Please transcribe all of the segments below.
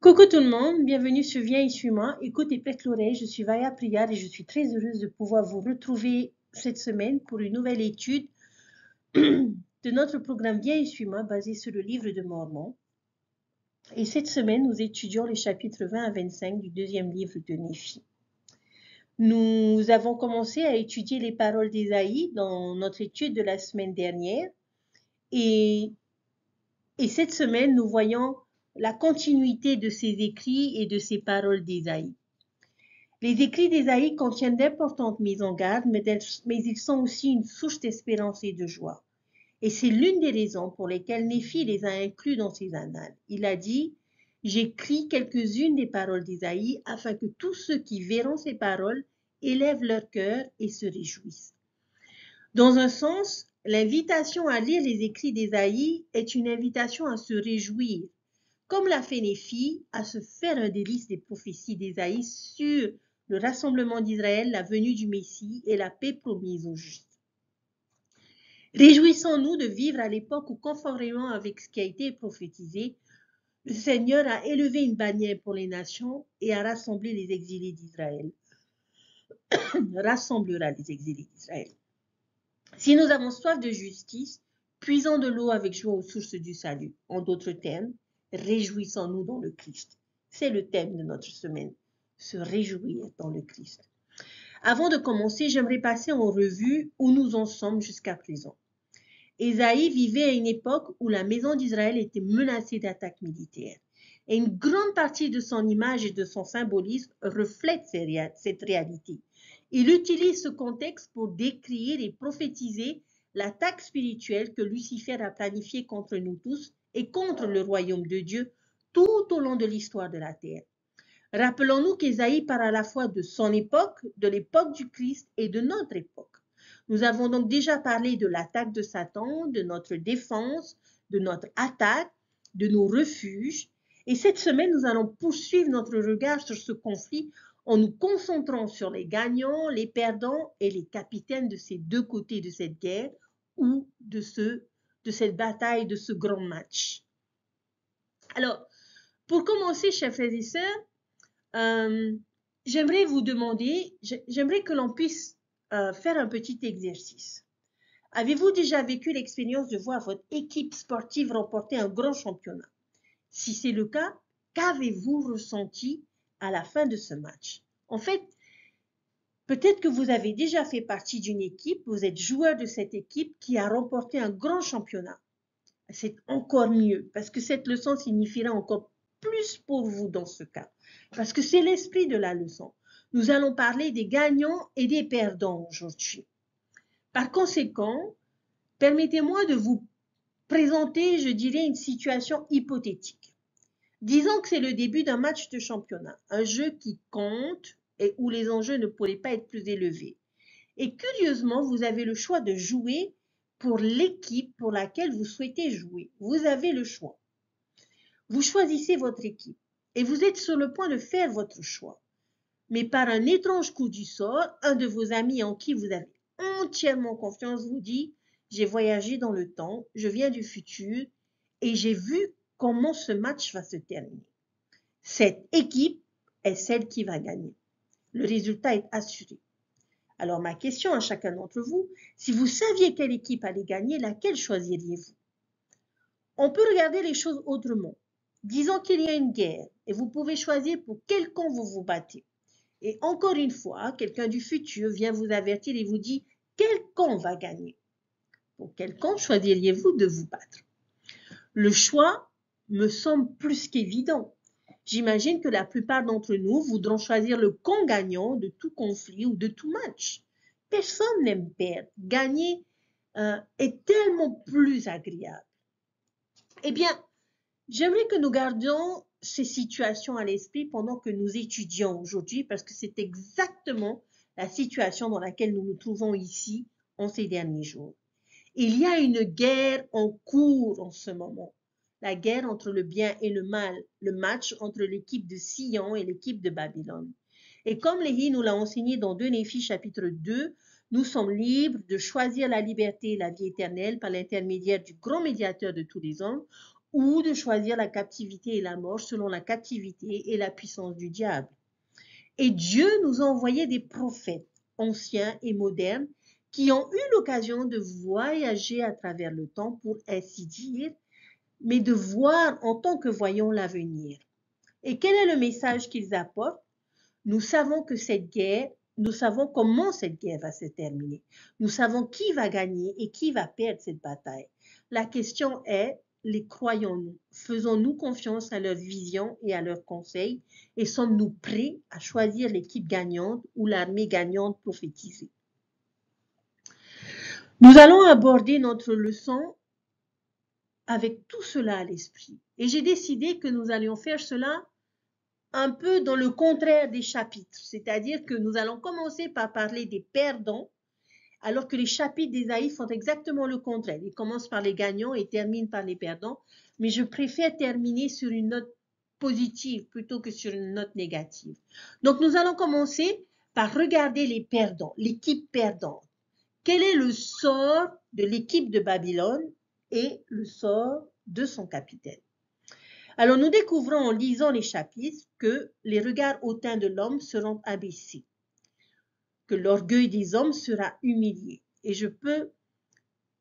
Coucou tout le monde, bienvenue sur Viens et suis-moi. Écoute et prête l'oreille, je suis Vaya Priyar et je suis très heureuse de pouvoir vous retrouver cette semaine pour une nouvelle étude de notre programme Viens et suis-moi basé sur le livre de Mormon. Et cette semaine, nous étudions les chapitres 20 à 25 du deuxième livre de Néphi. Nous avons commencé à étudier les paroles d'Ésaïe dans notre étude de la semaine dernière et, et cette semaine, nous voyons la continuité de ces écrits et de ces paroles d'Ésaïe. Les écrits d'Ésaïe contiennent d'importantes mises en garde, mais ils sont aussi une source d'espérance et de joie. Et c'est l'une des raisons pour lesquelles Néphi les a inclus dans ses annales. Il a dit, j'écris quelques-unes des paroles d'Ésaïe afin que tous ceux qui verront ces paroles élèvent leur cœur et se réjouissent. Dans un sens, l'invitation à lire les écrits d'Ésaïe est une invitation à se réjouir, comme l'a fait Néphi, à se faire un délice des prophéties d'Ésaïe sur le rassemblement d'Israël, la venue du Messie et la paix promise aux justes. Réjouissons-nous de vivre à l'époque où, conformément avec ce qui a été prophétisé, le Seigneur a élevé une bannière pour les nations et a rassemblé les exilés d'Israël. Rassemblera les exilés d'Israël. Si nous avons soif de justice, puisons de l'eau avec joie aux sources du salut. En d'autres termes, réjouissons-nous dans le Christ. C'est le thème de notre semaine, se réjouir dans le Christ. Avant de commencer, j'aimerais passer en revue où nous en sommes jusqu'à présent. Ésaïe vivait à une époque où la maison d'Israël était menacée d'attaques militaires. Et une grande partie de son image et de son symbolisme reflète cette réalité. Il utilise ce contexte pour décrire et prophétiser l'attaque spirituelle que Lucifer a planifiée contre nous tous et contre le royaume de Dieu tout au long de l'histoire de la terre. Rappelons-nous qu'Ésaïe parle à la fois de son époque, de l'époque du Christ et de notre époque. Nous avons donc déjà parlé de l'attaque de Satan, de notre défense, de notre attaque, de nos refuges. Et cette semaine, nous allons poursuivre notre regard sur ce conflit en nous concentrant sur les gagnants, les perdants et les capitaines de ces deux côtés de cette guerre ou de cette bataille, de ce grand match. Alors, pour commencer, chers frères et sœurs, j'aimerais vous demander, j'aimerais que l'on puisse faire un petit exercice. Avez-vous déjà vécu l'expérience de voir votre équipe sportive remporter un grand championnat? Si c'est le cas, qu'avez-vous ressenti à la fin de ce match? En fait, peut-être que vous avez déjà fait partie d'une équipe, vous êtes joueur de cette équipe qui a remporté un grand championnat. C'est encore mieux, parce que cette leçon signifiera encore plus pour vous dans ce cas, parce que c'est l'esprit de la leçon. Nous allons parler des gagnants et des perdants aujourd'hui. Par conséquent, permettez-moi de vous présenter, je dirais, une situation hypothétique. Disons que c'est le début d'un match de championnat, un jeu qui compte et où les enjeux ne pourraient pas être plus élevés. Et curieusement, vous avez le choix de jouer pour l'équipe pour laquelle vous souhaitez jouer. Vous avez le choix. Vous choisissez votre équipe et vous êtes sur le point de faire votre choix. Mais par un étrange coup du sort, un de vos amis en qui vous avez entièrement confiance vous dit « J'ai voyagé dans le temps, je viens du futur et j'ai vu comment ce match va se terminer. Cette équipe est celle qui va gagner. Le résultat est assuré. » Alors ma question à chacun d'entre vous, si vous saviez quelle équipe allait gagner, laquelle choisiriez-vous? On peut regarder les choses autrement. Disons qu'il y a une guerre et vous pouvez choisir pour quel camp vous vous battez. Et encore une fois, quelqu'un du futur vient vous avertir et vous dit quel camp va gagner. Pour quel camp choisiriez-vous de vous battre? Le choix me semble plus qu'évident. J'imagine que la plupart d'entre nous voudront choisir le camp gagnant de tout conflit ou de tout match. Personne n'aime perdre. Gagner est tellement plus agréable. Eh bien, j'aimerais que nous gardions ces situations à l'esprit pendant que nous étudions aujourd'hui parce que c'est exactement la situation dans laquelle nous nous trouvons ici en ces derniers jours. Il y a une guerre en cours en ce moment. La guerre entre le bien et le mal, le match entre l'équipe de Sion et l'équipe de Babylone. Et comme Léhi nous l'a enseigné dans 2 Néphi chapitre 2, nous sommes libres de choisir la liberté et la vie éternelle par l'intermédiaire du grand médiateur de tous les hommes, ou de choisir la captivité et la mort selon la captivité et la puissance du diable. Et Dieu nous a envoyé des prophètes, anciens et modernes, qui ont eu l'occasion de voyager à travers le temps, pour ainsi dire, mais de voir en tant que voyant l'avenir. Et quel est le message qu'ils apportent? Nous savons que cette guerre, nous savons comment cette guerre va se terminer. Nous savons qui va gagner et qui va perdre cette bataille. La question est, les croyons-nous? Faisons-nous confiance à leur vision et à leurs conseils? Et sommes-nous prêts à choisir l'équipe gagnante ou l'armée gagnante prophétisée? Nous allons aborder notre leçon avec tout cela à l'esprit. Et j'ai décidé que nous allions faire cela un peu dans le contraire des chapitres, c'est-à-dire que nous allons commencer par parler des perdants, alors que les chapitres d'Ésaïe font exactement le contraire. Ils commencent par les gagnants et terminent par les perdants, mais je préfère terminer sur une note positive plutôt que sur une note négative. Donc nous allons commencer par regarder les perdants, l'équipe perdante. Quel est le sort de l'équipe de Babylone et le sort de son capitaine? Alors nous découvrons en lisant les chapitres que les regards hautains de l'homme seront abaissés, que l'orgueil des hommes sera humilié. Et je peux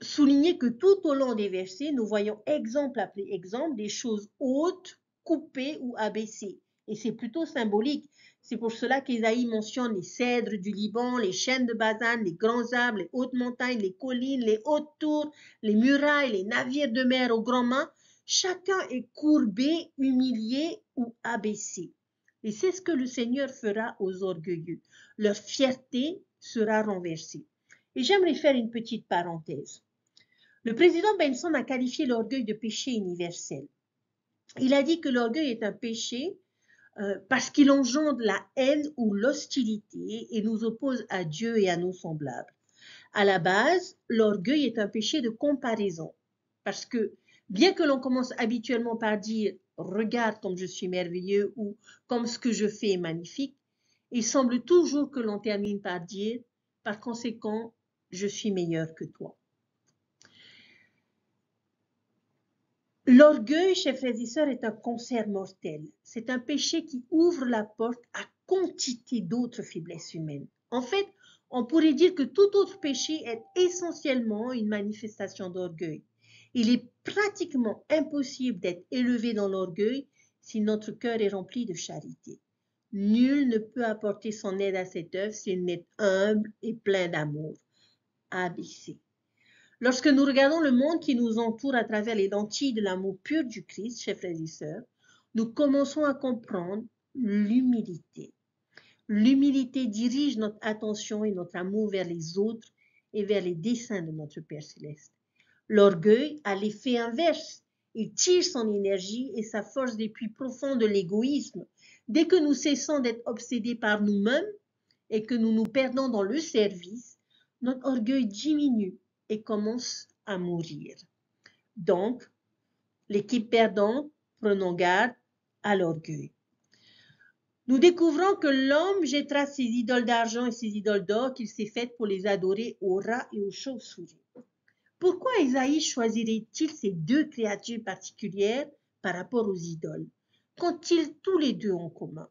souligner que tout au long des versets, nous voyons exemple après exemple des choses hautes, coupées ou abaissées. Et c'est plutôt symbolique. C'est pour cela qu'Ésaïe mentionne les cèdres du Liban, les chênes de Basan, les grands arbres, les hautes montagnes, les collines, les hautes tours, les murailles, les navires de mer aux grands mâts. Chacun est courbé, humilié ou abaissé. Et c'est ce que le Seigneur fera aux orgueilleux. Leur fierté sera renversée. Et j'aimerais faire une petite parenthèse. Le président Benson a qualifié l'orgueil de péché universel. Il a dit que l'orgueil est un péché parce qu'il engendre la haine ou l'hostilité et nous oppose à Dieu et à nos semblables. À la base, l'orgueil est un péché de comparaison parce que bien que l'on commence habituellement par dire « regarde comme je suis merveilleux » ou « comme ce que je fais est magnifique », il semble toujours que l'on termine par dire « par conséquent, je suis meilleur que toi ». L'orgueil, chers frères et sœurs, est un cancer mortel. C'est un péché qui ouvre la porte à quantité d'autres faiblesses humaines. En fait, on pourrait dire que tout autre péché est essentiellement une manifestation d'orgueil. Il est pratiquement impossible d'être élevé dans l'orgueil si notre cœur est rempli de charité. Nul ne peut apporter son aide à cette œuvre s'il n'est humble et plein d'amour. ABC. Lorsque nous regardons le monde qui nous entoure à travers les lentilles de l'amour pur du Christ, chers frères et sœurs, nous commençons à comprendre l'humilité. L'humilité dirige notre attention et notre amour vers les autres et vers les desseins de notre Père céleste. L'orgueil a l'effet inverse. Il tire son énergie et sa force des puits profonds de l'égoïsme. Dès que nous cessons d'être obsédés par nous-mêmes et que nous nous perdons dans le service, notre orgueil diminue et commence à mourir. Donc, l'équipe perdante, prenons garde à l'orgueil. Nous découvrons que l'homme jettera ses idoles d'argent et ses idoles d'or qu'il s'est faites pour les adorer aux rats et aux chauves-souris. Pourquoi Ésaïe choisirait-il ces deux créatures particulières par rapport aux idoles? Qu'ont-ils tous les deux en commun?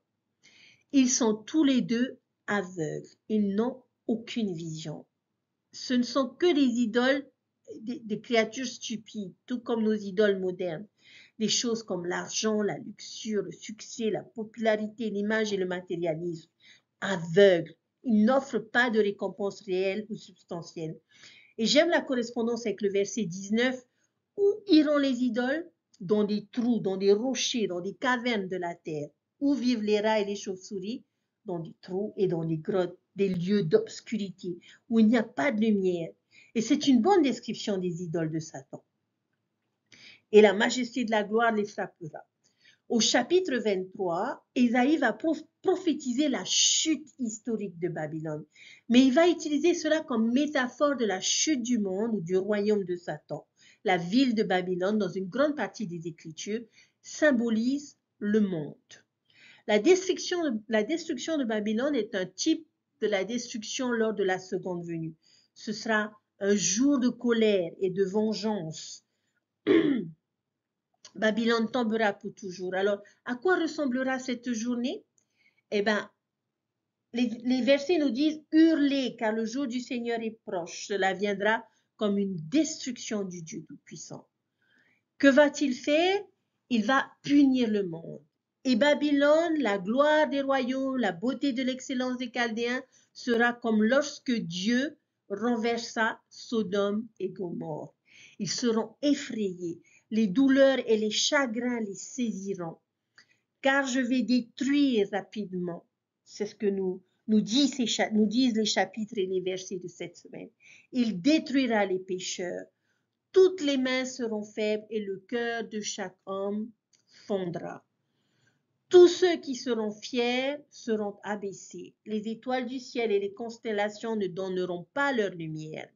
Ils sont tous les deux aveugles. Ils n'ont aucune vision. Ce ne sont que des idoles, des créatures stupides, tout comme nos idoles modernes. Des choses comme l'argent, la luxure, le succès, la popularité, l'image et le matérialisme. Aveugles. Ils n'offrent pas de récompense réelle ou substantielle. Et j'aime la correspondance avec le verset 19. Où iront les idoles? Dans des trous, dans des rochers, dans des cavernes de la terre. Où vivent les rats et les chauves-souris? Dans des trous et dans des grottes, des lieux d'obscurité, où il n'y a pas de lumière. Et c'est une bonne description des idoles de Satan. Et la majesté de la gloire les frappera. Au chapitre 23, Ésaïe va prophétiser la chute historique de Babylone. Mais il va utiliser cela comme métaphore de la chute du monde ou du royaume de Satan. La ville de Babylone, dans une grande partie des Écritures, symbolise le monde. La destruction de Babylone est un type de la destruction lors de la seconde venue. Ce sera un jour de colère et de vengeance. Babylone tombera pour toujours. Alors, à quoi ressemblera cette journée? Eh bien, les versets nous disent « Hurlez, car le jour du Seigneur est proche. Cela viendra comme une destruction du Dieu Tout-Puissant. » Que va-t-il faire? Il va punir le monde. Et Babylone, la gloire des royaumes, la beauté de l'excellence des Chaldéens, sera comme lorsque Dieu renversa Sodome et Gomorrhe. Ils seront effrayés, les douleurs et les chagrins les saisiront, car je vais détruire rapidement. C'est ce que nous disent les chapitres et les versets de cette semaine. Il détruira les pécheurs. Toutes les mains seront faibles et le cœur de chaque homme fondra. Tous ceux qui seront fiers seront abaissés. Les étoiles du ciel et les constellations ne donneront pas leur lumière.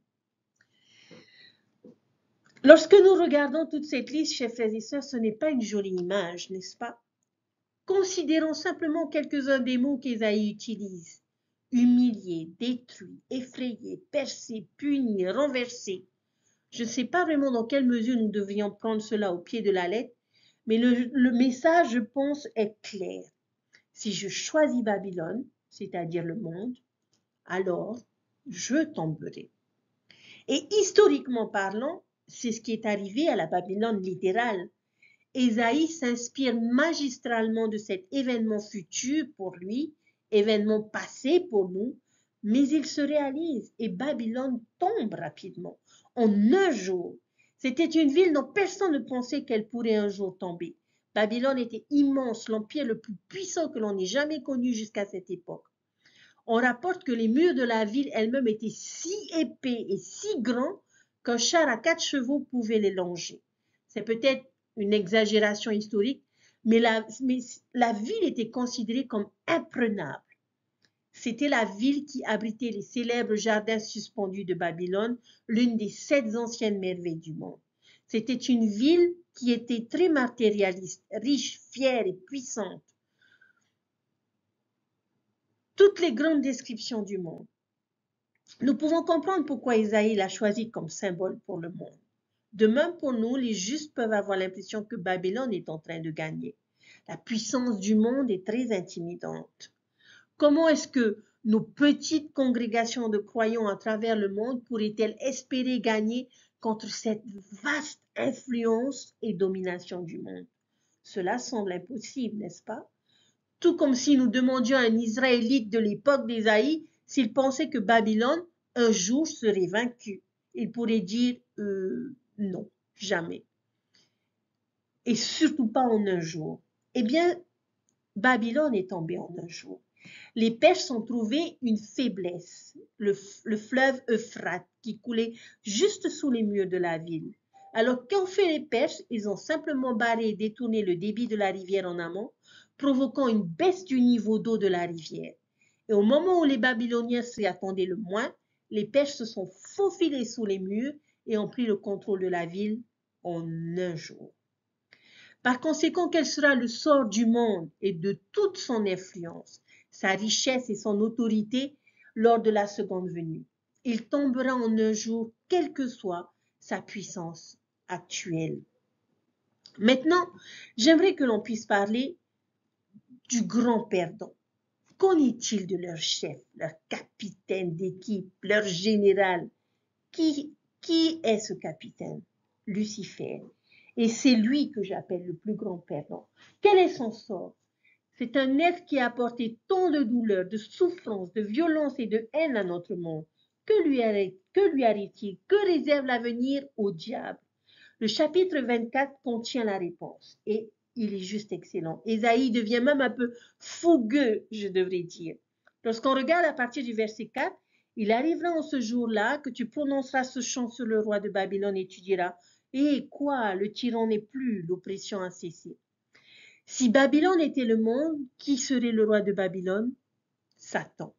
Lorsque nous regardons toute cette liste, chers frères et sœurs, ce n'est pas une jolie image, n'est-ce pas? Considérons simplement quelques-uns des mots qu'Ésaïe utilise. Humilié, détruit, effrayé, percé, puni, renversé. Je ne sais pas vraiment dans quelle mesure nous devrions prendre cela au pied de la lettre, mais le message, je pense, est clair. Si je choisis Babylone, c'est-à-dire le monde, alors je tomberai. Et historiquement parlant, c'est ce qui est arrivé à la Babylone littérale. Ésaïe s'inspire magistralement de cet événement futur pour lui, événement passé pour nous, mais il se réalise et Babylone tombe rapidement, en un jour. C'était une ville dont personne ne pensait qu'elle pourrait un jour tomber. Babylone était immense, l'empire le plus puissant que l'on ait jamais connu jusqu'à cette époque. On rapporte que les murs de la ville elle-même étaient si épais et si grands qu'un char à 4 chevaux pouvait les longer. C'est peut-être une exagération historique, mais la ville était considérée comme imprenable. C'était la ville qui abritait les célèbres jardins suspendus de Babylone, l'une des 7 anciennes merveilles du monde. C'était une ville qui était très matérialiste, riche, fière et puissante. Toutes les grandes descriptions du monde. Nous pouvons comprendre pourquoi Ésaïe l'a choisi comme symbole pour le monde. De même pour nous, les justes peuvent avoir l'impression que Babylone est en train de gagner. La puissance du monde est très intimidante. Comment est-ce que nos petites congrégations de croyants à travers le monde pourraient-elles espérer gagner contre cette vaste influence et domination du monde? Cela semble impossible, n'est-ce pas? Tout comme si nous demandions à un Israélite de l'époque d'Ésaïe s'il pensait que Babylone un jour serait vaincue. Il pourrait dire non, jamais. Et surtout pas en un jour. Eh bien, Babylone est tombée en un jour. Les Perses ont trouvé une faiblesse, le fleuve Euphrate qui coulait juste sous les murs de la ville. Alors qu'ont fait les Perses? Ils ont simplement barré et détourné le débit de la rivière en amont, provoquant une baisse du niveau d'eau de la rivière. Et au moment où les Babyloniens s'y attendaient le moins, les Perses se sont faufilés sous les murs et ont pris le contrôle de la ville en un jour. Par conséquent, quel sera le sort du monde et de toute son influence, sa richesse et son autorité lors de la seconde venue? Il tombera en un jour, quelle que soit sa puissance actuelle. Maintenant, j'aimerais que l'on puisse parler du grand perdant. Qu'en est-il de leur chef, leur capitaine d'équipe, leur général? Qui est ce capitaine? Lucifer. Et c'est lui que j'appelle le plus grand perdant. Quel est son sort? C'est un être qui a apporté tant de douleur, de souffrance, de violence et de haine à notre monde. Que lui arrive-t-il? Que réserve l'avenir au diable? Le chapitre 24 contient la réponse et il est juste excellent. Ésaïe devient même un peu fougueux, je devrais dire. Lorsqu'on regarde à partir du verset 4, il arrivera en ce jour-là que tu prononceras ce chant sur le roi de Babylone et tu diras « Eh quoi, le tyran n'est plus, l'oppression a cessé. » Si Babylone était le monde, qui serait le roi de Babylone? Satan.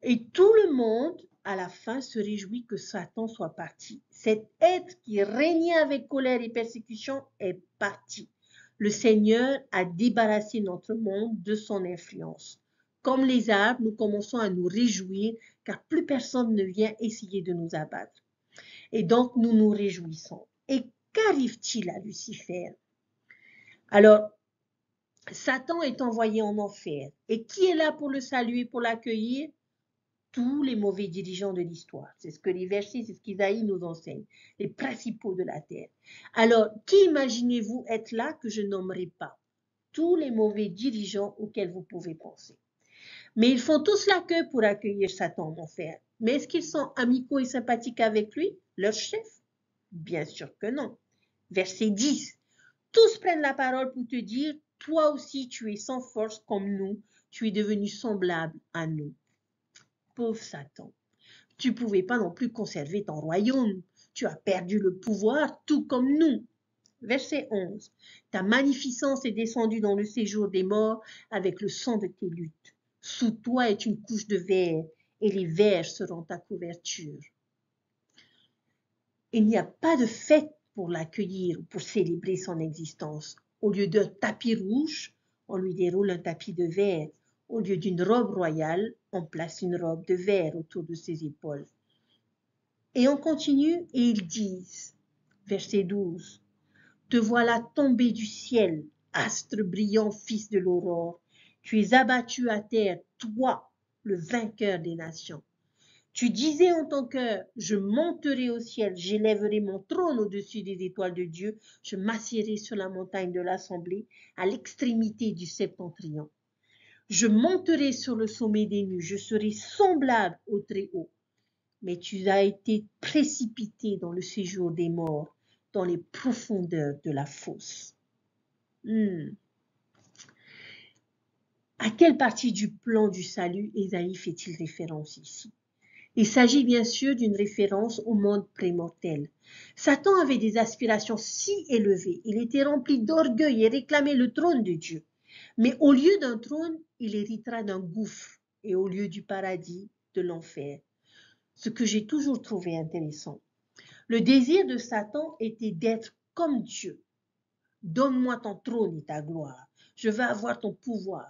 Et tout le monde, à la fin, se réjouit que Satan soit parti. Cet être qui régnait avec colère et persécution est parti. Le Seigneur a débarrassé notre monde de son influence. Comme les arbres, nous commençons à nous réjouir car plus personne ne vient essayer de nous abattre. Et donc, nous nous réjouissons. Et Qu'arrive-t-il à Lucifer? Alors, Satan est envoyé en enfer. Et qui est là pour le saluer, pour l'accueillir? Tous les mauvais dirigeants de l'histoire. C'est ce que les versets, c'est ce qu'Isaïe nous enseigne. Les principaux de la terre. Alors, qui imaginez-vous être là que je nommerai pas? Tous les mauvais dirigeants auxquels vous pouvez penser. Mais ils font tous la queue pour accueillir Satan en enfer. Mais est-ce qu'ils sont amicaux et sympathiques avec lui, leur chef? Bien sûr que non. Verset 10. Tous prennent la parole pour te dire, toi aussi tu es sans force comme nous, tu es devenu semblable à nous. Pauvre Satan, tu ne pouvais pas non plus conserver ton royaume, tu as perdu le pouvoir tout comme nous. Verset 11. Ta magnificence est descendue dans le séjour des morts avec le sang de tes luttes. Sous toi est une couche de verre, et les vers seront ta couverture. Il n'y a pas de fête pour l'accueillir ou pour célébrer son existence. Au lieu d'un tapis rouge, on lui déroule un tapis de verre. Au lieu d'une robe royale, on place une robe de verre autour de ses épaules. Et on continue et ils disent, verset 12, te voilà tombé du ciel, astre brillant, fils de l'aurore. Tu es abattu à terre, toi, le vainqueur des nations. Tu disais en ton cœur, je monterai au ciel, j'élèverai mon trône au-dessus des étoiles de Dieu, je m'assiérai sur la montagne de l'assemblée, à l'extrémité du septentrion. Je monterai sur le sommet des nues, je serai semblable au Très-Haut. Mais tu as été précipité dans le séjour des morts, dans les profondeurs de la fosse. À quelle partie du plan du salut Ésaïe fait-il référence ici? Il s'agit bien sûr d'une référence au monde prémortel. Satan avait des aspirations si élevées, il était rempli d'orgueil et réclamait le trône de Dieu. Mais au lieu d'un trône, il héritera d'un gouffre, et au lieu du paradis, de l'enfer. Ce que j'ai toujours trouvé intéressant. Le désir de Satan était d'être comme Dieu. Donne-moi ton trône et ta gloire. Je veux avoir ton pouvoir.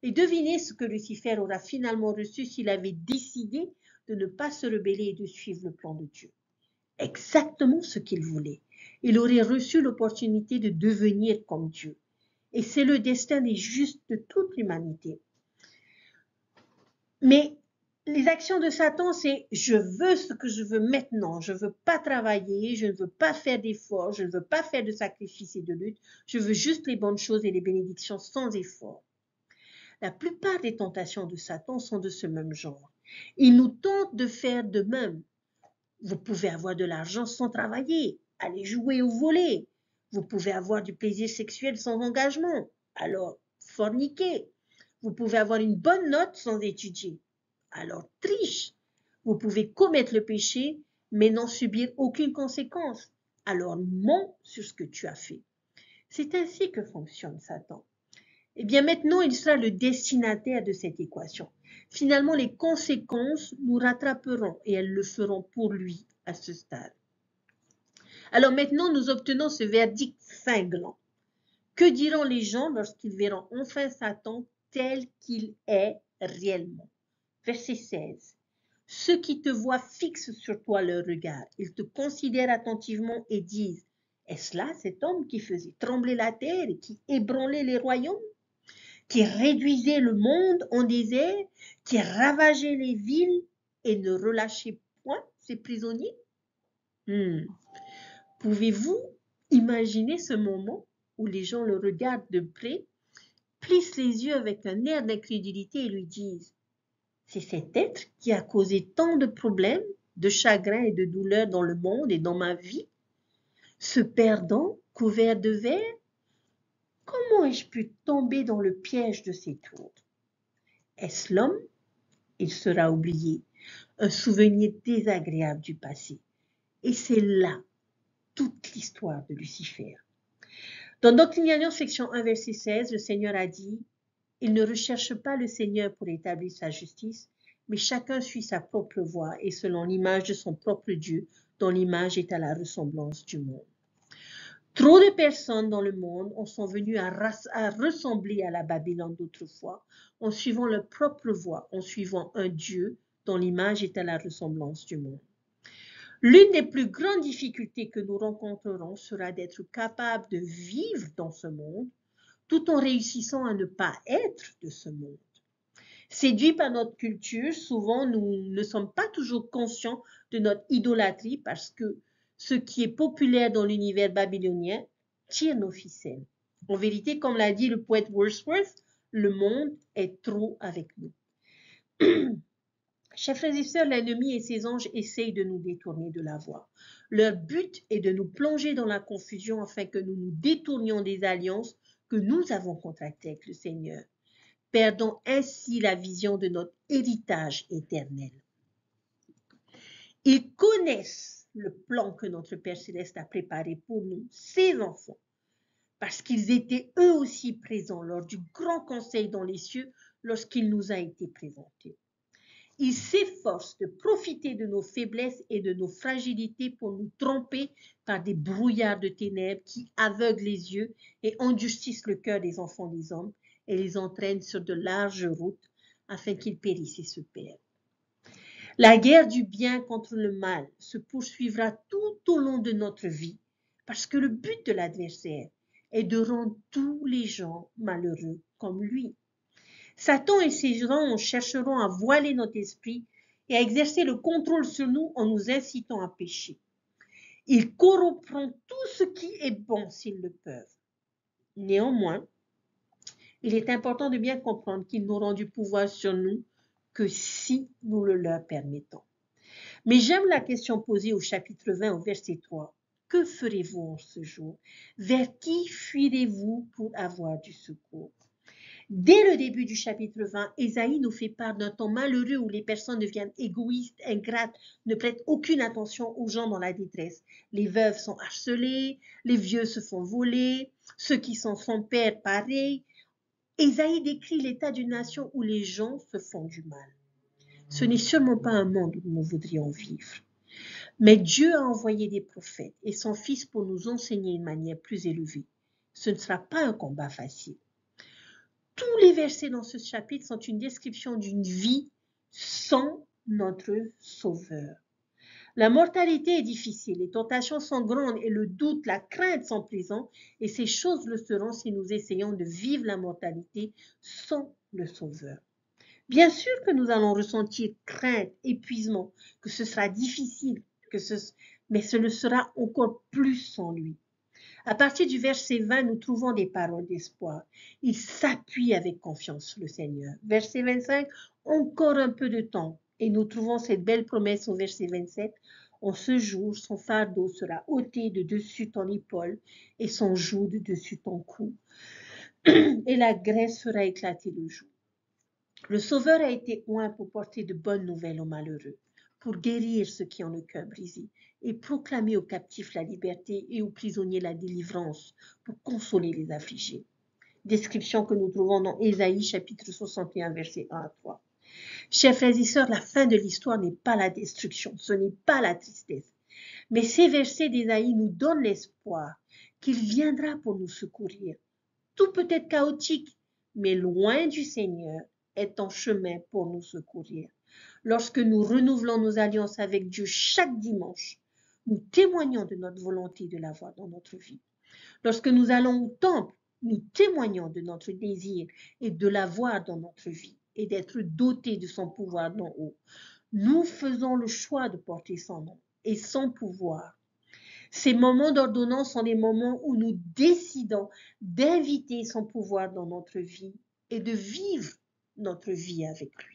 Et devinez ce que Lucifer aura finalement reçu s'il avait décidé de ne pas se rebeller et de suivre le plan de Dieu. Exactement ce qu'il voulait. Il aurait reçu l'opportunité de devenir comme Dieu. Et c'est le destin des justes de toute l'humanité. Mais les actions de Satan, c'est je veux ce que je veux maintenant. Je ne veux pas travailler, je ne veux pas faire d'efforts, je ne veux pas faire de sacrifices et de lutte. Je veux juste les bonnes choses et les bénédictions sans effort. La plupart des tentations de Satan sont de ce même genre. Il nous tente de faire de même. Vous pouvez avoir de l'argent sans travailler, aller jouer au volley. Vous pouvez avoir du plaisir sexuel sans engagement, alors forniquez. Vous pouvez avoir une bonne note sans étudier, alors triche. Vous pouvez commettre le péché, mais n'en subir aucune conséquence, alors mens sur ce que tu as fait. C'est ainsi que fonctionne Satan. Eh bien maintenant, il sera le destinataire de cette équation. Finalement, les conséquences nous rattraperont et elles le feront pour lui à ce stade. Alors maintenant, nous obtenons ce verdict cinglant. Que diront les gens lorsqu'ils verront enfin Satan tel qu'il est réellement? Verset 16. Ceux qui te voient fixent sur toi leur regard. Ils te considèrent attentivement et disent, est-ce là cet homme qui faisait trembler la terre et qui ébranlait les royaumes? Qui réduisait le monde en désert, qui ravageait les villes et ne relâchait point ses prisonniers? Pouvez-vous imaginer ce moment où les gens le regardent de près, plissent les yeux avec un air d'incrédulité et lui disent, c'est cet être qui a causé tant de problèmes, de chagrins et de douleurs dans le monde et dans ma vie, ce perdant couvert de verre? Comment ai-je pu tomber dans le piège de ces tours? Est-ce l'homme? Il sera oublié, un souvenir désagréable du passé. Et c'est là toute l'histoire de Lucifer. Dans Doctrine section 1, verset 16, le Seigneur a dit, « Il ne recherche pas le Seigneur pour établir sa justice, mais chacun suit sa propre voie et selon l'image de son propre Dieu, dont l'image est à la ressemblance du monde. » Trop de personnes dans le monde en sont venues à ressembler à la Babylone d'autrefois, en suivant leur propre voie, en suivant un Dieu dont l'image est à la ressemblance du monde. L'une des plus grandes difficultés que nous rencontrerons sera d'être capable de vivre dans ce monde tout en réussissant à ne pas être de ce monde. Séduits par notre culture, souvent nous ne sommes pas toujours conscients de notre idolâtrie parce que ce qui est populaire dans l'univers babylonien tire nos ficelles. En vérité, comme l'a dit le poète Wordsworth, le monde est trop avec nous. Chers frères et sœurs, l'ennemi et ses anges essayent de nous détourner de la voie. Leur but est de nous plonger dans la confusion afin que nous nous détournions des alliances que nous avons contractées avec le Seigneur, perdant ainsi la vision de notre héritage éternel. Ils connaissent le plan que notre Père Céleste a préparé pour nous, ses enfants, parce qu'ils étaient eux aussi présents lors du grand conseil dans les cieux lorsqu'il nous a été présenté. Ils s'efforcent de profiter de nos faiblesses et de nos fragilités pour nous tromper par des brouillards de ténèbres qui aveuglent les yeux et endurcissent le cœur des enfants des hommes et les entraînent sur de larges routes afin qu'ils périssent et se perdent. La guerre du bien contre le mal se poursuivra tout au long de notre vie parce que le but de l'adversaire est de rendre tous les gens malheureux comme lui. Satan et ses anges chercheront à voiler notre esprit et à exercer le contrôle sur nous en nous incitant à pécher. Ils corrompront tout ce qui est bon s'ils le peuvent. Néanmoins, il est important de bien comprendre qu'ils n'auront du pouvoir sur nous que si nous le leur permettons. Mais j'aime la question posée au chapitre 20 au verset 3. Que ferez-vous en ce jour? Vers qui fuirez-vous pour avoir du secours? Dès le début du chapitre 20, Ésaïe nous fait part d'un temps malheureux où les personnes deviennent égoïstes, ingrates, ne prêtent aucune attention aux gens dans la détresse. Les veuves sont harcelées, les vieux se font voler, ceux qui sont sans père pareil. Ésaïe décrit l'état d'une nation où les gens se font du mal. Ce n'est sûrement pas un monde où nous voudrions vivre. Mais Dieu a envoyé des prophètes et son Fils pour nous enseigner une manière plus élevée. Ce ne sera pas un combat facile. Tous les versets dans ce chapitre sont une description d'une vie sans notre Sauveur. La mortalité est difficile, les tentations sont grandes et le doute, la crainte sont présents et ces choses le seront si nous essayons de vivre la mortalité sans le Sauveur. Bien sûr que nous allons ressentir crainte, épuisement, que ce sera difficile, mais ce le sera encore plus sans lui. À partir du verset 20, nous trouvons des paroles d'espoir. Il s'appuie avec confiance sur le Seigneur. Verset 25, encore un peu de temps. Et nous trouvons cette belle promesse au verset 27. En ce jour, son fardeau sera ôté de dessus ton épaule et son joug de dessus ton cou. Et la graisse fera éclater le joug. Le Sauveur a été oint pour porter de bonnes nouvelles aux malheureux, pour guérir ceux qui ont le cœur brisé et proclamer aux captifs la liberté et aux prisonniers la délivrance, pour consoler les affligés. Description que nous trouvons dans Ésaïe chapitre 61 verset 1 à 3. Chers frères et sœurs, la fin de l'histoire n'est pas la destruction, ce n'est pas la tristesse. Mais ces versets d'Ésaïe nous donnent l'espoir qu'il viendra pour nous secourir. Tout peut être chaotique, mais loin du Seigneur est en chemin pour nous secourir. Lorsque nous renouvelons nos alliances avec Dieu chaque dimanche, nous témoignons de notre volonté de l'avoir dans notre vie. Lorsque nous allons au temple, nous témoignons de notre désir et de l'avoir dans notre vie et d'être dotés de son pouvoir d'en haut. Nous faisons le choix de porter son nom et son pouvoir. Ces moments d'ordonnance sont des moments où nous décidons d'inviter son pouvoir dans notre vie et de vivre notre vie avec lui.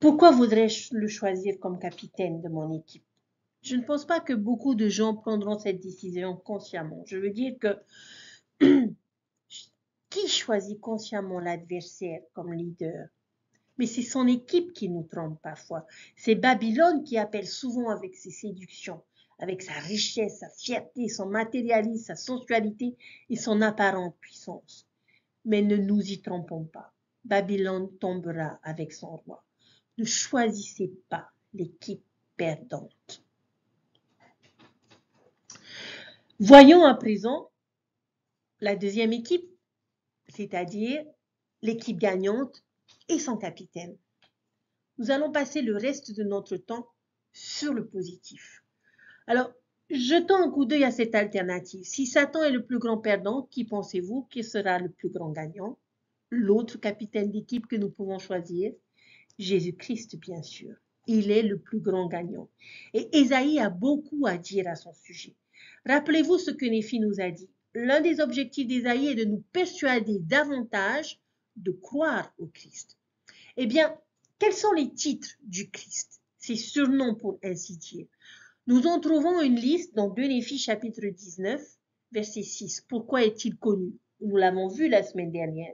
Pourquoi voudrais-je le choisir comme capitaine de mon équipe? Je ne pense pas que beaucoup de gens prendront cette décision consciemment. Je veux dire que qui choisit consciemment l'adversaire comme leader? Mais c'est son équipe qui nous trompe parfois. C'est Babylone qui appelle souvent avec ses séductions, avec sa richesse, sa fierté, son matérialisme, sa sensualité et son apparente puissance. Mais ne nous y trompons pas. Babylone tombera avec son roi. Ne choisissez pas l'équipe perdante. Voyons à présent la deuxième équipe, c'est-à-dire l'équipe gagnante et son capitaine. Nous allons passer le reste de notre temps sur le positif. Alors, jetons un coup d'œil à cette alternative. Si Satan est le plus grand perdant, qui pensez-vous qui sera le plus grand gagnant? L'autre capitaine d'équipe que nous pouvons choisir? Jésus-Christ, bien sûr. Il est le plus grand gagnant. Et Ésaïe a beaucoup à dire à son sujet. Rappelez-vous ce que Néphi nous a dit. L'un des objectifs d'Ésaïe est de nous persuader davantage de croire au Christ. Eh bien, quels sont les titres du Christ? Ses surnoms pour ainsi dire. Nous en trouvons une liste dans 2 Néphi chapitre 19, verset 6. Pourquoi est-il connu? Nous l'avons vu la semaine dernière.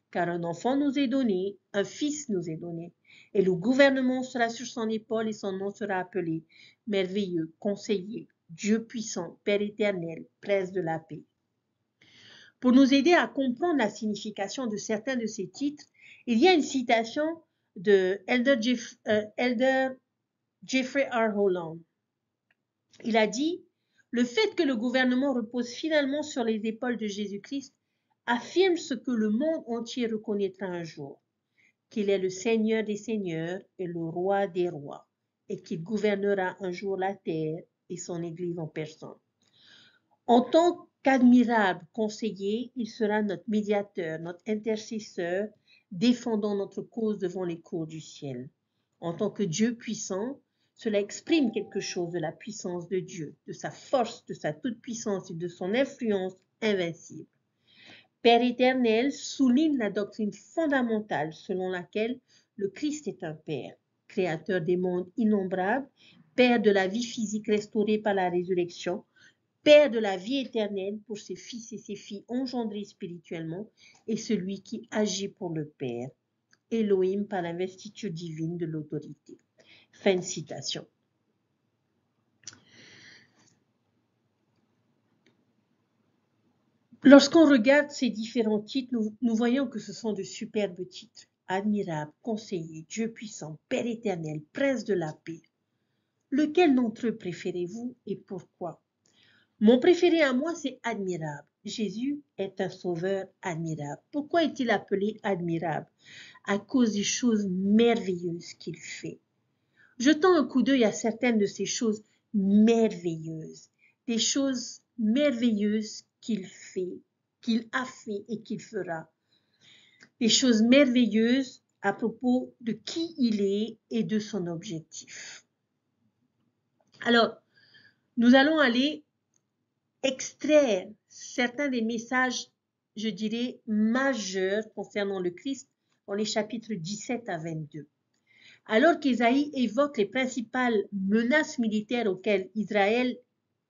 Car un enfant nous est donné, un fils nous est donné, et le gouvernement sera sur son épaule et son nom sera appelé merveilleux, conseiller, Dieu puissant, Père éternel, prince de la paix. Pour nous aider à comprendre la signification de certains de ces titres, il y a une citation de Elder Jeffrey R. Holland. Il a dit « Le fait que le gouvernement repose finalement sur les épaules de Jésus-Christ affirme ce que le monde entier reconnaîtra un jour, qu'il est le Seigneur des seigneurs et le Roi des rois, et qu'il gouvernera un jour la terre et son Église en personne. En tant qu'admirable conseiller, il sera notre médiateur, notre intercesseur, défendant notre cause devant les cours du ciel. En tant que Dieu puissant, cela exprime quelque chose de la puissance de Dieu, de sa force, de sa toute-puissance et de son influence invincible. Père éternel souligne la doctrine fondamentale selon laquelle le Christ est un Père, créateur des mondes innombrables, Père de la vie physique restaurée par la résurrection, Père de la vie éternelle pour ses fils et ses filles engendrés spirituellement, et celui qui agit pour le Père, Elohim par l'investiture divine de l'autorité. Fin de citation. Lorsqu'on regarde ces différents titres, nous voyons que ce sont de superbes titres. Admirable, conseiller, Dieu puissant, Père éternel, prince de la paix. Lequel d'entre eux préférez-vous et pourquoi? Mon préféré à moi, c'est admirable. Jésus est un sauveur admirable. Pourquoi est-il appelé admirable? À cause des choses merveilleuses qu'il fait. Jetons un coup d'œil à certaines de ces choses merveilleuses. Des choses merveilleuses qu'il fait, qu'il a fait et qu'il fera. Des choses merveilleuses à propos de qui il est et de son objectif. Alors, nous allons aller extraire certains des messages, je dirais, majeurs concernant le Christ dans les chapitres 17 à 22. Alors qu'Ésaïe évoque les principales menaces militaires auxquelles Israël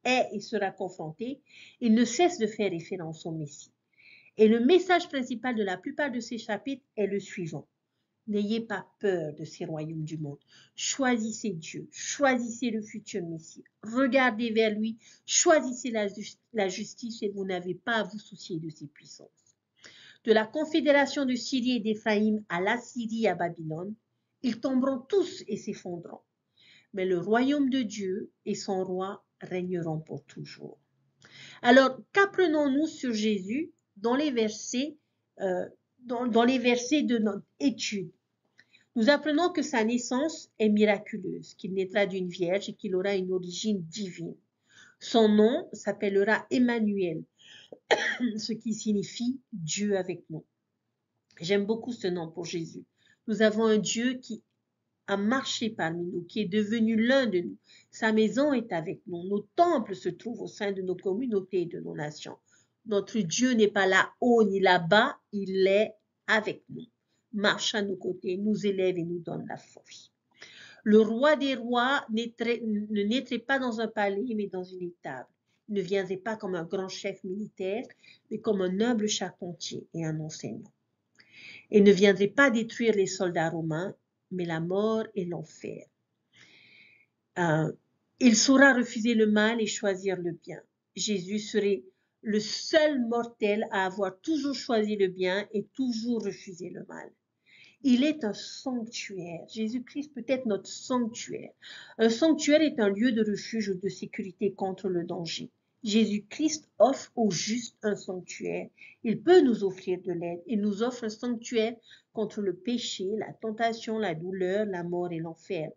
est et sera confronté, il ne cesse de faire référence au Messie. Et le message principal de la plupart de ces chapitres est le suivant. N'ayez pas peur de ces royaumes du monde. Choisissez Dieu, choisissez le futur Messie. Regardez vers lui, choisissez la justice et vous n'avez pas à vous soucier de ses puissances. De la confédération de Syrie et d'Éphraïm à l'Assyrie et à Babylone, ils tomberont tous et s'effondreront. Mais le royaume de Dieu et son roi régneront pour toujours. Alors, qu'apprenons-nous sur Jésus dans les versets, de notre étude? Nous apprenons que sa naissance est miraculeuse, qu'il naîtra d'une vierge et qu'il aura une origine divine. Son nom s'appellera Emmanuel, ce qui signifie Dieu avec nous. J'aime beaucoup ce nom pour Jésus. Nous avons un Dieu qui a marché parmi nous, qui est devenu l'un de nous. Sa maison est avec nous. Nos temples se trouvent au sein de nos communautés et de nos nations. Notre Dieu n'est pas là-haut ni là-bas, il est avec nous. Marche à nos côtés, nous élève et nous donne la force. Le roi des rois ne naîtrait pas dans un palais, mais dans une étable. Il ne viendrait pas comme un grand chef militaire, mais comme un humble charpentier et un enseignant. Il ne viendrait pas détruire les soldats romains, mais la mort et l'enfer. Il saura refuser le mal et choisir le bien. Jésus serait le seul mortel à avoir toujours choisi le bien et toujours refusé le mal. Il est un sanctuaire. Jésus-Christ peut être notre sanctuaire. Un sanctuaire est un lieu de refuge ou de sécurité contre le danger. Jésus-Christ offre aux justes un sanctuaire. Il peut nous offrir de l'aide. Il nous offre un sanctuaire contre le péché, la tentation, la douleur, la mort et l'enfer.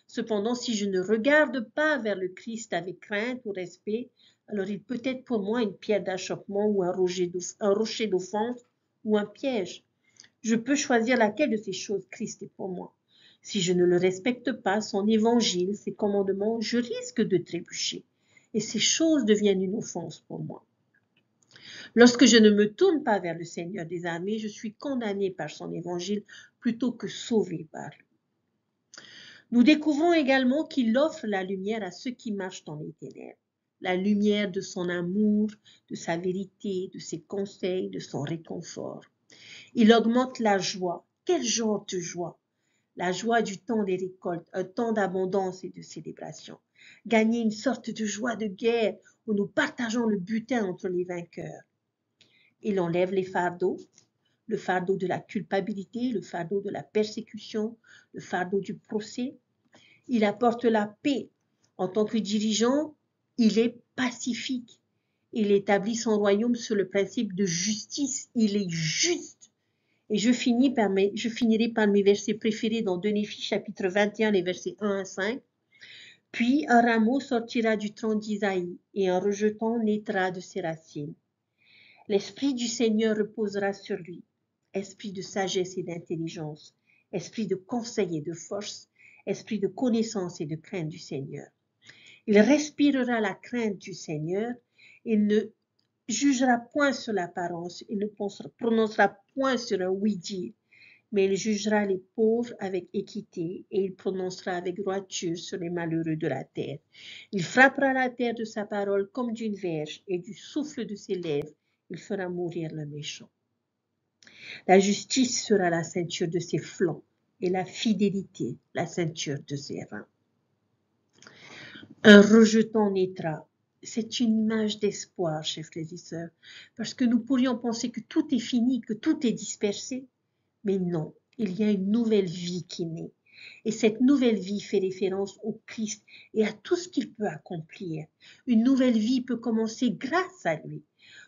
Cependant, si je ne regarde pas vers le Christ avec crainte ou respect, alors il peut être pour moi une pierre d'achoppement ou un rocher d'offense ou un piège. Je peux choisir laquelle de ces choses Christ est pour moi. Si je ne le respecte pas, son évangile, ses commandements, je risque de trébucher. Et ces choses deviennent une offense pour moi. Lorsque je ne me tourne pas vers le Seigneur des armées, je suis condamné par son évangile plutôt que sauvé par lui. Nous découvrons également qu'il offre la lumière à ceux qui marchent dans les ténèbres. La lumière de son amour, de sa vérité, de ses conseils, de son réconfort. Il augmente la joie. Quel genre de joie? La joie du temps des récoltes, un temps d'abondance et de célébration. Gagner une sorte de joie de guerre où nous partageons le butin entre les vainqueurs. Il enlève les fardeaux, le fardeau de la culpabilité, le fardeau de la persécution, le fardeau du procès. Il apporte la paix. En tant que dirigeant, il est pacifique. Il établit son royaume sur le principe de justice. Il est juste. Et je finirai par mes versets préférés dans 2 Néphi, chapitre 21, les versets 1 à 5. Puis un rameau sortira du tronc d'Isaïe, et un rejeton naîtra de ses racines. L'Esprit du Seigneur reposera sur lui, esprit de sagesse et d'intelligence, esprit de conseil et de force, esprit de connaissance et de crainte du Seigneur. Il respirera la crainte du Seigneur, il ne jugera point sur l'apparence, il ne prononcera point sur un oui-dire, mais il jugera les pauvres avec équité et il prononcera avec droiture sur les malheureux de la terre. Il frappera la terre de sa parole comme d'une verge et du souffle de ses lèvres, il fera mourir le méchant. La justice sera la ceinture de ses flancs et la fidélité la ceinture de ses reins. Un rejeton naîtra. C'est une image d'espoir, chers frères et sœurs, parce que nous pourrions penser que tout est fini, que tout est dispersé, mais non, il y a une nouvelle vie qui naît. Et cette nouvelle vie fait référence au Christ et à tout ce qu'il peut accomplir. Une nouvelle vie peut commencer grâce à lui.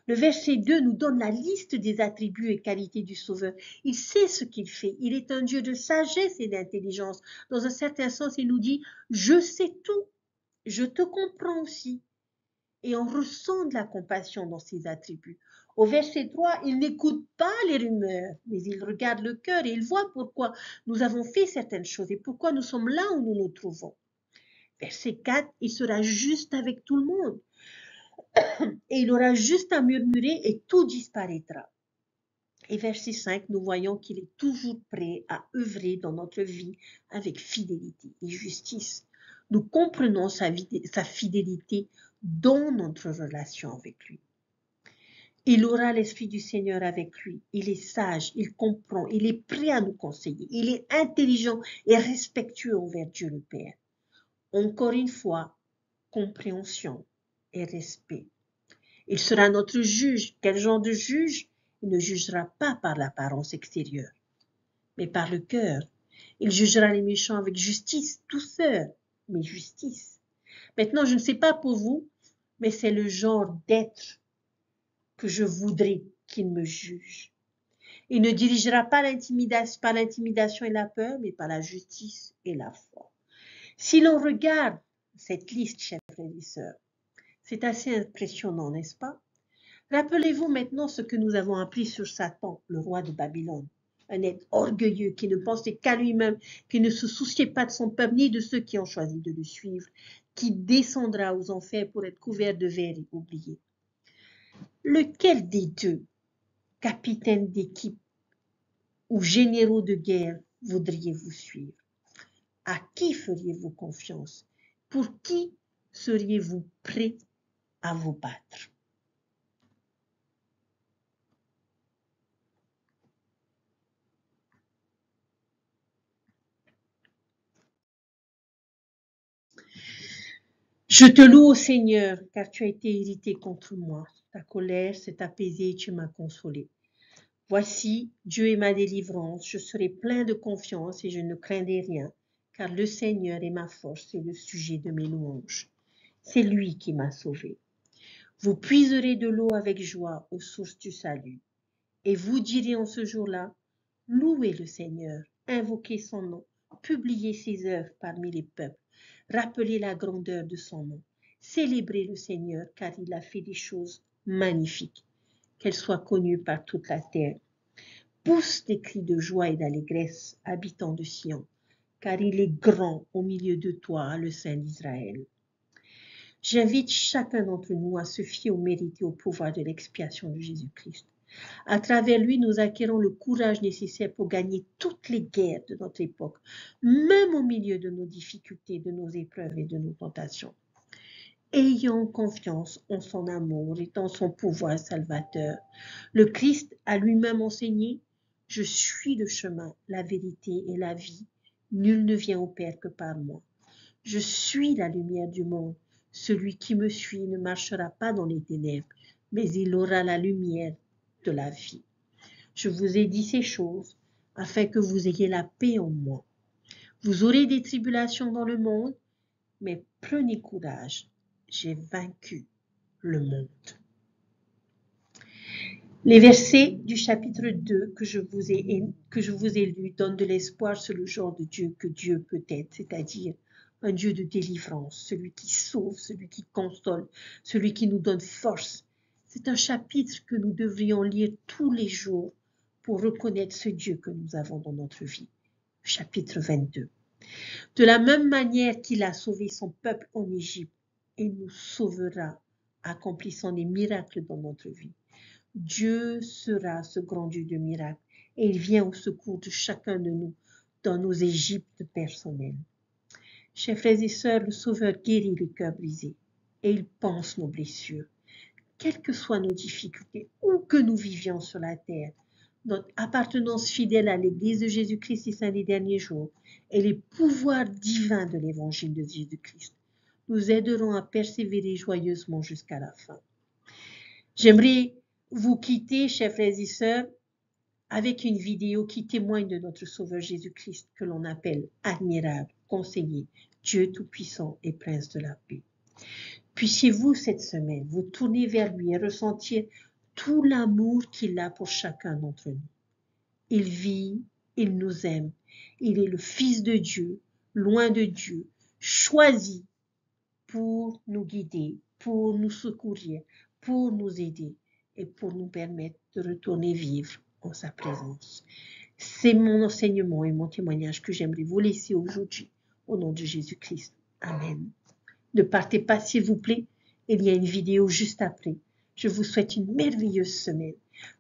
Le verset 2 nous donne la liste des attributs et qualités du Sauveur. Il sait ce qu'il fait. Il est un Dieu de sagesse et d'intelligence. Dans un certain sens, il nous dit « Je sais tout, je te comprends aussi ». Et on ressent de la compassion dans ses attributs. Au verset 3, il n'écoute pas les rumeurs, mais il regarde le cœur et il voit pourquoi nous avons fait certaines choses et pourquoi nous sommes là où nous nous trouvons. Verset 4, il sera juste avec tout le monde et il aura juste à murmurer et tout disparaîtra. Et verset 5, nous voyons qu'il est toujours prêt à œuvrer dans notre vie avec fidélité et justice. Nous comprenons sa fidélité dans notre relation avec lui. Il aura l'Esprit du Seigneur avec lui. Il est sage, il comprend, il est prêt à nous conseiller. Il est intelligent et respectueux envers Dieu le Père. Encore une fois, compréhension et respect. Il sera notre juge. Quel genre de juge? Il ne jugera pas par l'apparence extérieure, mais par le cœur. Il jugera les méchants avec justice, douceur, mais justice. Maintenant, je ne sais pas pour vous, mais c'est le genre d'être que je voudrais qu'il me juge. Il ne dirigera pas par l'intimidation et la peur, mais par la justice et la foi. Si l'on regarde cette liste, chers frères et sœurs, c'est assez impressionnant, n'est-ce pas? Rappelez-vous maintenant ce que nous avons appris sur Satan, le roi de Babylone. Un être orgueilleux qui ne pensait qu'à lui-même, qui ne se souciait pas de son peuple ni de ceux qui ont choisi de le suivre, qui descendra aux enfers pour être couvert de verre et oublié. Lequel des deux, capitaines d'équipe ou généraux de guerre, voudriez-vous suivre? À qui feriez-vous confiance? Pour qui seriez-vous prêt à vous battre? Je te loue, ô Seigneur, car tu as été irrité contre moi. Ta colère s'est apaisée et tu m'as consolé. Voici, Dieu est ma délivrance, je serai plein de confiance et je ne craindrai rien, car le Seigneur est ma force et le sujet de mes louanges. C'est lui qui m'a sauvé. Vous puiserez de l'eau avec joie aux sources du salut. Et vous direz en ce jour-là, louez le Seigneur, invoquez son nom, publiez ses œuvres parmi les peuples, rappelez la grandeur de son nom, célébrez le Seigneur car il a fait des choses magnifiques, qu'elles soient connues par toute la terre. Pousse des cris de joie et d'allégresse, habitants de Sion, car il est grand au milieu de toi, le Saint d'Israël. J'invite chacun d'entre nous à se fier au mérite et au pouvoir de l'expiation de Jésus-Christ. À travers lui, nous acquérons le courage nécessaire pour gagner toutes les guerres de notre époque, même au milieu de nos difficultés, de nos épreuves et de nos tentations. Ayons confiance en son amour et en son pouvoir salvateur. Le Christ a lui-même enseigné, « Je suis le chemin, la vérité et la vie. Nul ne vient au Père que par moi. Je suis la lumière du monde. Celui qui me suit ne marchera pas dans les ténèbres, mais il aura la lumière de la vie. Je vous ai dit ces choses afin que vous ayez la paix en moi. Vous aurez des tribulations dans le monde, mais prenez courage, j'ai vaincu le monde. » Les versets du chapitre 2 que je vous ai lus donnent de l'espoir sur le genre de Dieu que Dieu peut être, c'est-à-dire un Dieu de délivrance, celui qui sauve, celui qui console, celui qui nous donne force. C'est un chapitre que nous devrions lire tous les jours pour reconnaître ce Dieu que nous avons dans notre vie. Chapitre 22. De la même manière qu'il a sauvé son peuple en Égypte, il nous sauvera, accomplissant des miracles dans notre vie. Dieu sera ce grand Dieu de miracles et il vient au secours de chacun de nous dans nos Égyptes personnelles. Chers frères et sœurs, le Sauveur guérit les cœurs brisés et il pense nos blessures. Quelles que soient nos difficultés, où que nous vivions sur la terre, notre appartenance fidèle à l'Église de Jésus-Christ des Saints des derniers jours et les pouvoirs divins de l'Évangile de Jésus-Christ nous aideront à persévérer joyeusement jusqu'à la fin. J'aimerais vous quitter, chers frères et sœurs, avec une vidéo qui témoigne de notre Sauveur Jésus-Christ que l'on appelle admirable, conseiller, Dieu Tout-Puissant et Prince de la paix. Puissiez-vous cette semaine vous tourner vers lui et ressentir tout l'amour qu'il a pour chacun d'entre nous. Il vit, il nous aime, il est le Fils de Dieu, loin de Dieu, choisi pour nous guider, pour nous secourir, pour nous aider et pour nous permettre de retourner vivre en sa présence. C'est mon enseignement et mon témoignage que j'aimerais vous laisser aujourd'hui au nom de Jésus-Christ. Amen. Ne partez pas, s'il vous plaît. Il y a une vidéo juste après. Je vous souhaite une merveilleuse semaine.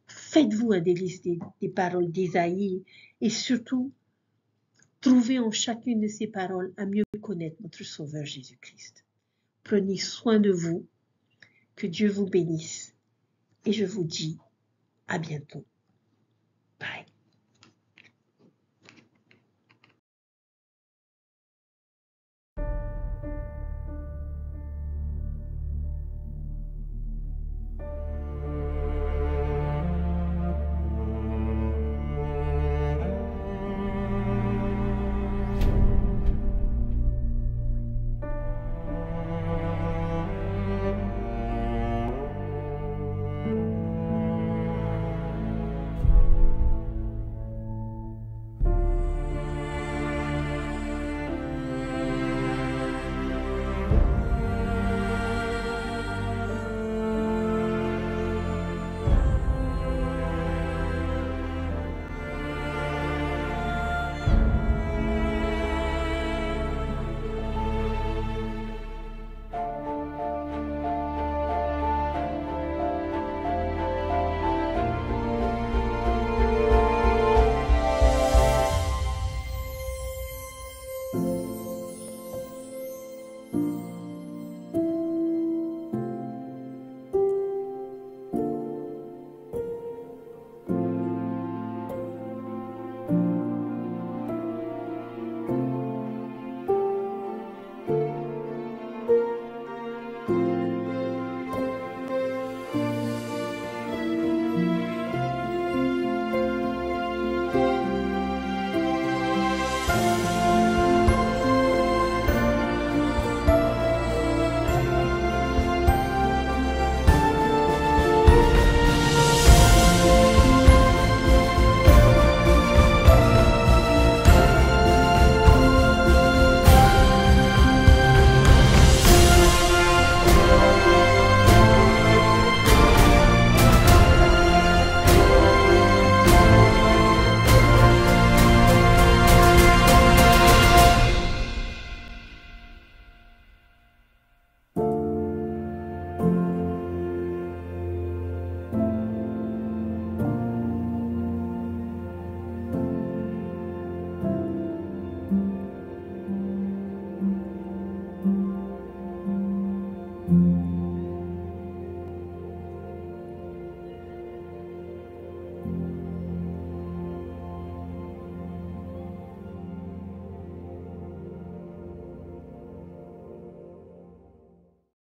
Faites-vous un délice des paroles d'Ésaïe et surtout, trouvez en chacune de ces paroles à mieux connaître notre Sauveur Jésus-Christ. Prenez soin de vous. Que Dieu vous bénisse. Et je vous dis à bientôt. Bye.